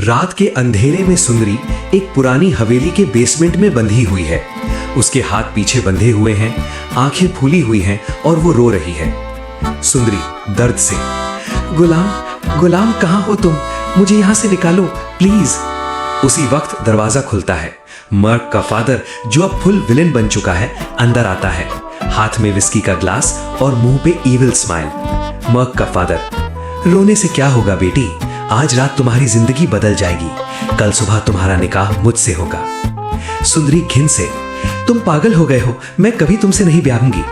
रात के अंधेरे में सुंदरी एक पुरानी हवेली के बेसमेंट में बंधी हुई है। उसके हाथ पीछे बंधे हुए हैं, आंखें फूली हुई हैं और वो रो रही है। सुंदरी दर्द से, गुलाम गुलाम कहाँ हो तुम? मुझे यहां से निकालो प्लीज। उसी वक्त दरवाजा खुलता है। मर्क का फादर, जो अब फुल विलेन बन चुका है, अंदर आता है, हाथ में विस्की का ग्लास और मुंह पे इविल स्माइल। मर्क का फादर, रोने से क्या होगा बेटी, आज रात तुम्हारी जिंदगी बदल जाएगी। कल सुबह तुम्हारा निकाह मुझसे होगा। सुंदरी घिन से, तुम पागल हो गए हो, मैं कभी तुमसे नहीं ब्याहूंगी।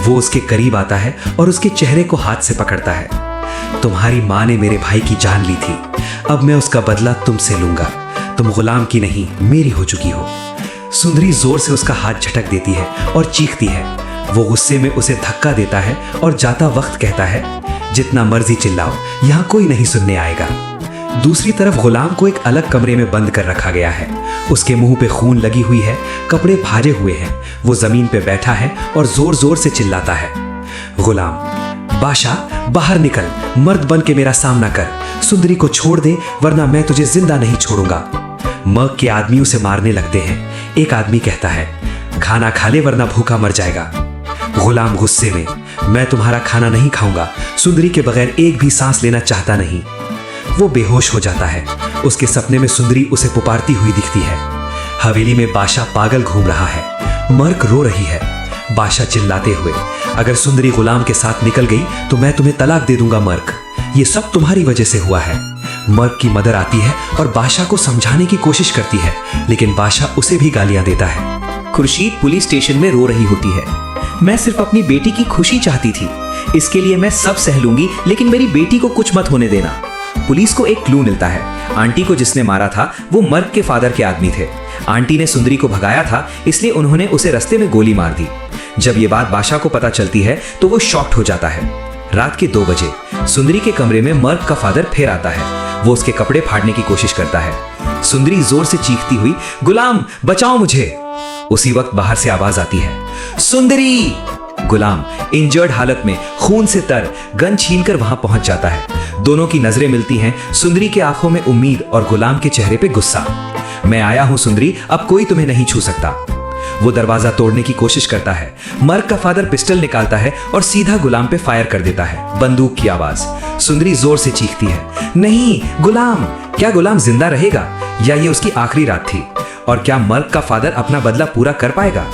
वो उसके करीब आता है और उसके चेहरे को हाथ से पकड़ता है। तुम्हारी माँ ने मेरे भाई की जान ली थी, अब मैं उसका बदला तुमसे लूंगा। तुम गुलाम की नहीं मेरी हो चुकी हो। सुंदरी जोर से उसका हाथ झटक देती है और चीखती है। वो गुस्से में उसे धक्का देता है और जाता वक्त कहता है, जितना मर्जी चिल्लाओ, यहाँ कोई नहीं सुनने आएगा। दूसरी तरफ गुलाम को एक अलग कमरे में बंद कर रखा गया है। उसके मुंह पे खून लगी हुई है, कपड़े फाड़े हुए हैं। वो जमीन पे बैठा है और जोर जोर से चिल्लाता है, गुलाम बादशाह बाहर निकल, मर्द बन के मेरा सामना कर। सुंदरी को छोड़ दे वरना मैं तुझे जिंदा नहीं छोड़ूंगा। मर्क के आदमी उसे मारने लगते हैं। एक आदमी कहता है, खाना खा ले वरना भूखा मर जाएगा। गुलाम गुस्से में, मैं तुम्हारा खाना नहीं खाऊंगा, सुंदरी के बगैर एक भी सांस लेना चाहता नहीं। वो बेहोश हो जाता है। उसके सपने में सुंदरी उसे पुकारती हुई दिखती है। हवेली में बादशाह पागल घूम रहा है। मर्क रो रही है। बादशाह चिल्लाते हुए, अगर सुंदरी गुलाम के साथ निकल गई तो मैं तुम्हें तलाक दे दूंगा मर्क, ये सब तुम्हारी वजह से हुआ है। मर्क की मदर आती है और बादशाह को समझाने की कोशिश करती है, लेकिन बादशाह उसे भी गालियां देता है। खुर्शीद पुलिस स्टेशन में रो रही होती है। मैं सिर्फ अपनी बेटी की खुशी चाहती थी, इसके लिए मैं सब सह लूंगी, लेकिन मेरी बेटी को कुछ मत होने देना। पुलिस को एक क्लू मिलता है। आंटी को जिसने मारा था वो मर्क के फादर के आदमी थे। आंटी ने सुंदरी को भगाया था, इसलिए उन्होंने उसे रास्ते में गोली मार दी। जब ये बात बादशाह को पता चलती है तो वो शॉक्ड हो जाता है। रात के 2 बजे सुंदरी के कमरे में मर्क का फादर फिर आता है। वो उसके कपड़े फाड़ने की कोशिश करता है। सुंदरी जोर से चीखती हुई, गुलाम बचाओ मुझे। उसी वक्त बाहर से आवाज आती है, सुंदरी। गुलाम इंजर्ड हालत में खून से तर गन छीनकर वहां पहुंच जाता है। दोनों की नजरें मिलती हैं। सुंदरी के आंखों में उम्मीद और गुलाम के चेहरे पे गुस्सा। मैं आया हूं सुंदरी, अब कोई तुम्हें नहीं छू सकता। वो दरवाजा तोड़ने की कोशिश करता है। मर्क का फादर पिस्टल निकालता है और सीधा गुलाम पे फायर कर देता है। बंदूक की आवाज। सुंदरी जोर से चीखती है, नहीं गुलाम। क्या गुलाम जिंदा रहेगा या ये उसकी आखिरी रात थी? और क्या मर्क का फादर अपना बदला पूरा कर पाएगा?